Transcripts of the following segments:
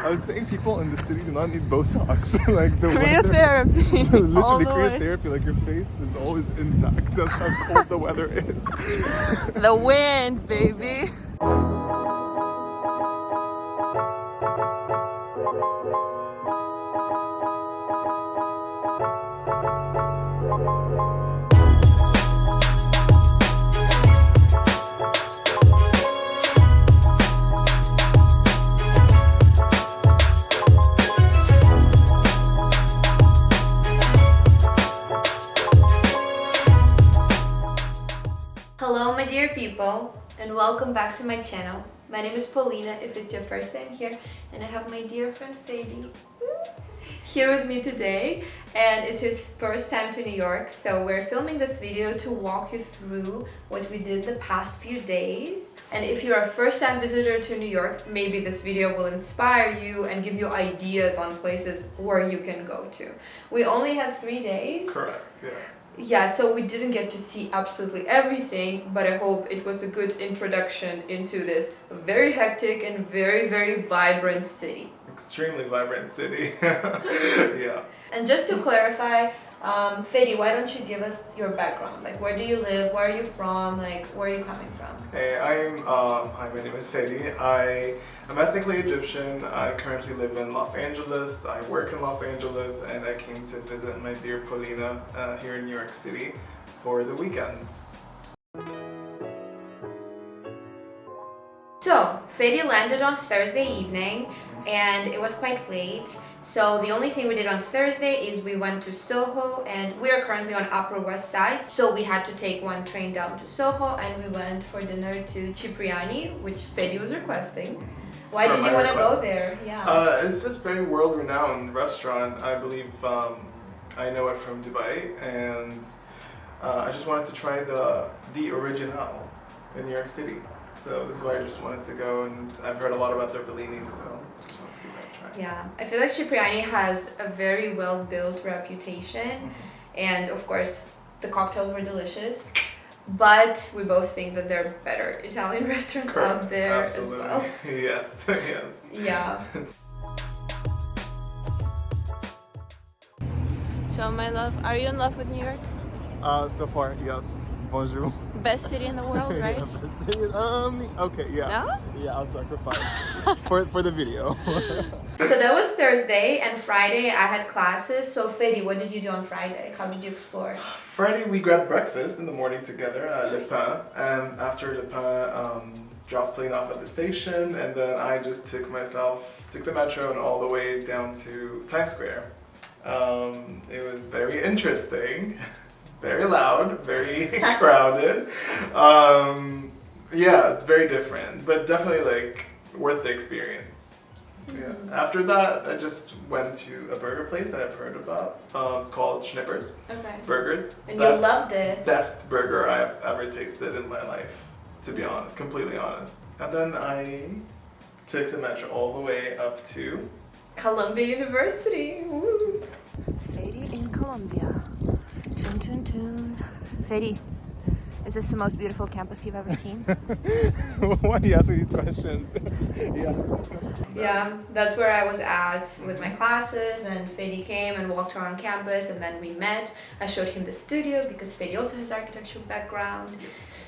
I was saying people in the city do not need Botox. Like the Cryotherapy. Literally cryotherapy. Like your face is always intact. That's how cold the weather is. The wind, baby. Hello my dear people, and welcome back to my channel. My name is Polina if it's your first time here, and I have my dear friend Fady here with me today, and it's his first time to New York, so we're filming this video to walk you through what we did the past few days. And if you're a first-time visitor to New York, maybe this video will inspire you and give you ideas on places where you can go to. We only have 3 days. Correct, yes. Yeah, so we didn't get to see absolutely everything, but I hope it was a good introduction into this very hectic and very, very vibrant city. Extremely vibrant city. Yeah. And just to clarify, Fady, why don't you give us your background? Like, where do you live? Where are you from? Like, where are you coming from? Hey, hi, my name is Fady. I am ethnically Egyptian. I currently live in Los Angeles. I work in Los Angeles, and I came to visit my dear Polina here in New York City for the weekend. So, Fady landed on Thursday evening, and it was quite late. So the only thing we did on Thursday is we went to Soho, and we are currently on Upper West Side. So we had to take one train down to Soho, and we went for dinner to Cipriani, which Fady was requesting. Why did you want to go there? Yeah. It's just very world-renowned restaurant. I believe I know it from Dubai, and I just wanted to try the original in New York City. So this is why I just wanted to go, and I've heard a lot about their bellinis, so just wanted to give that a try. Yeah, I feel like Cipriani has a very well-built reputation, and of course the cocktails were delicious, but we both think that there are better Italian restaurants out there as well. Yes, yes. Yeah. So, my love, are you in love with New York? So far, yes. Bonjour. Best city in the world, right? Okay, yeah. No? Yeah, I'll sacrifice for the video. So that was Thursday, and Friday I had classes. So Fady, what did you do on Friday? How did you explore? Friday we grabbed breakfast in the morning together at Le Pain, and after Le Pain, dropped plane off at the station, and then I just took the metro and all the way down to Times Square. It was very interesting. Very loud, very crowded. Yeah, it's very different, but definitely like worth the experience. Yeah. After that, I just went to a burger place that I've heard about. It's called Schnippers. Okay. Burgers. And you loved it. Best burger I've ever tasted in my life, to be honest, completely honest. And then I took the metro all the way up to Columbia University. Woo. Fady in Columbia. Tune, tune, tune. Fady, is this the most beautiful campus you've ever seen? Why do you ask me these questions? Yeah. Yeah, that's where I was at with my classes, and Fady came and walked around campus, and then we met. I showed him the studio because Fady also has architectural background.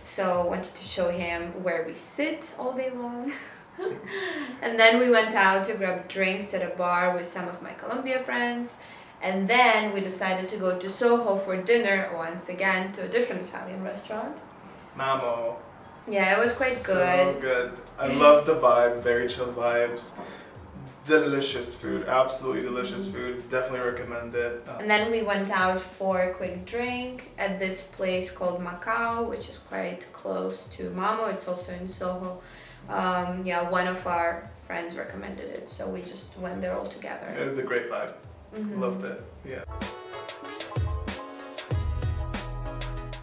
So I wanted to show him where we sit all day long. And then we went out to grab drinks at a bar with some of my Columbia friends. And then we decided to go to Soho for dinner once again to a different Italian restaurant. Mamo. Yeah, it was quite good. So good. I love the vibe, very chill vibes. Delicious food, absolutely delicious food. Definitely recommend it. And then we went out for a quick drink at this place called Macao, which is quite close to Mamo. It's also in Soho. Yeah, one of our friends recommended it, so we just went there all together. It was a great vibe. Loved it, yeah.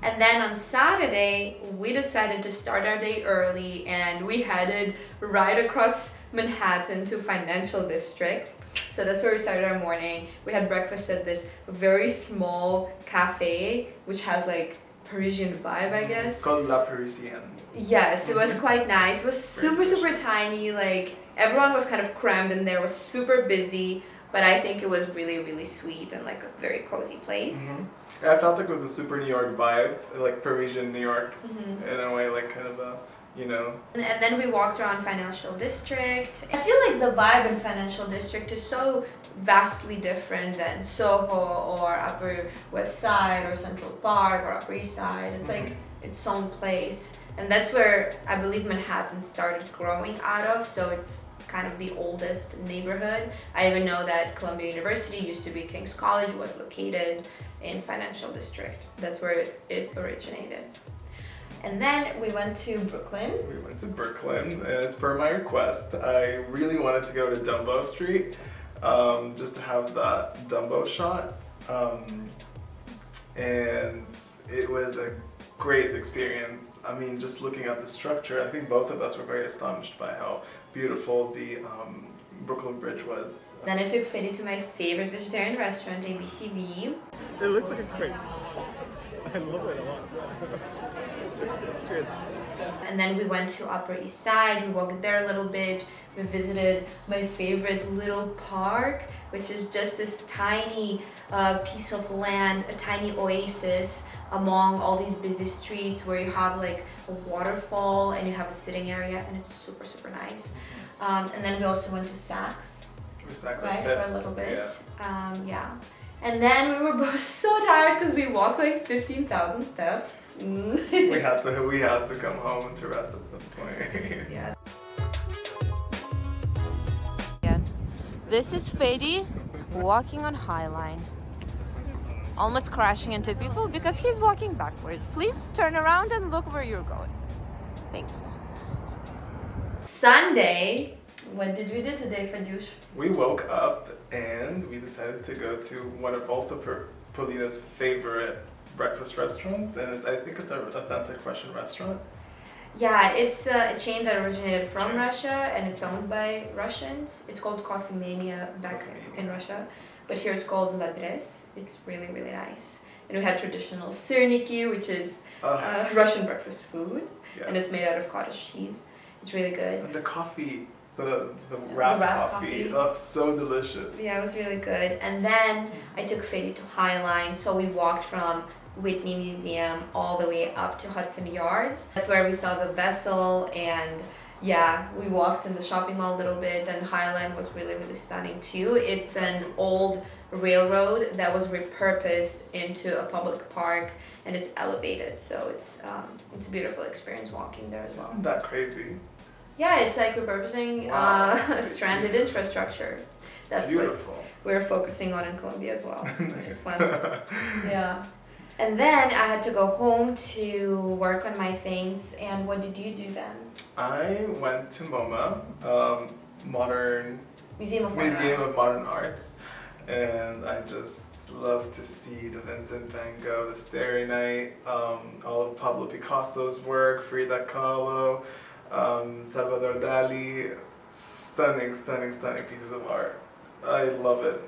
And then on Saturday, we decided to start our day early, and we headed right across Manhattan to Financial District. So that's where we started our morning. We had breakfast at this very small cafe, which has like Parisienne vibe, I guess. It's called La Parisienne. Yes, it was quite nice. It was super tiny, like Everyone was kind of crammed in there, was super busy, but I think it was really, really sweet and like a very cozy place. Yeah, I felt like it was a super New York vibe, like Parisian New York in a way, like kind of a, you know. And then we walked around Financial District. I feel like the vibe in Financial District is so vastly different than Soho or Upper West Side or Central Park or Upper East Side. It's like its own place. And that's where I believe Manhattan started growing out of, so it's kind of the oldest neighborhood. I even know that Columbia University used to be King's College, was located in Financial District. That's where it originated. And then we went to Brooklyn. We went to Brooklyn, and it's per my request. I really wanted to go to Dumbo Street, just to have that Dumbo shot. And it was a great experience. I mean, just looking at the structure, I think both of us were very astonished by how beautiful the Brooklyn Bridge was. Then I took Fady to my favorite vegetarian restaurant, abcV. It looks like a crepe. I love it a lot. Cheers. And then we went to Upper East Side, we walked there a little bit, we visited my favorite little park, which is just this tiny piece of land, a tiny oasis among all these busy streets where you have like a waterfall and you have a sitting area, and it's super, super nice. And then we also went to Saks, right, for a little bit. Yeah. And then we were both so tired because we walked like 15,000 steps. we had to come home to rest at some point. Yeah. This is Fady walking on High Line, almost crashing into people because he's walking backwards. Please turn around and look where you're going. Thank you. Sunday, what did we do today, Fadyush? We woke up and we decided to go to one of also Polina's favorite breakfast restaurants, and I think it's an authentic Russian restaurant. Yeah, it's a chain that originated from Russia and it's owned by Russians. It's called Coffee Mania back in Russia, but here it's called L'Adresse. It's really, really nice. And we had traditional syrniki, which is Russian breakfast food, and it's made out of cottage cheese. It's really good. And the coffee, the wrapped coffee. Oh, so delicious. Yeah, it was really good. And then I took Fady to High Line, so we walked from Whitney Museum all the way up to Hudson Yards. That's where we saw the vessel, and yeah, we walked in the shopping mall a little bit, and High Line was really, really stunning too. It's an old railroad that was repurposed into a public park, and it's elevated, so it's a beautiful experience walking there as well. Isn't that crazy? Yeah, it's like repurposing stranded infrastructure. That's beautiful. What we're focusing on in Colombia as well, which is fun. Yeah. And then I had to go home to work on my things. And what did you do then? I went to MoMA, Museum of Modern Arts, and I just love to see the Vincent van Gogh, the Starry Night, all of Pablo Picasso's work, Frida Kahlo, Salvador Dali. Stunning, stunning, stunning pieces of art. I love it.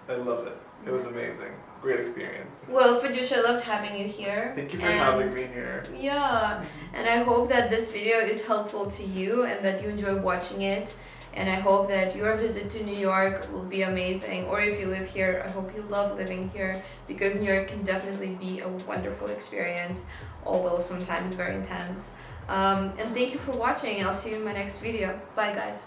I love it. It was amazing. Great experience. Well, Fadyush, I loved having you here. Thank you for having me here. Yeah, and I hope that this video is helpful to you and that you enjoy watching it. And I hope that your visit to New York will be amazing. Or if you live here, I hope you love living here, because New York can definitely be a wonderful experience, although sometimes very intense. And thank you for watching. I'll see you in my next video. Bye, guys.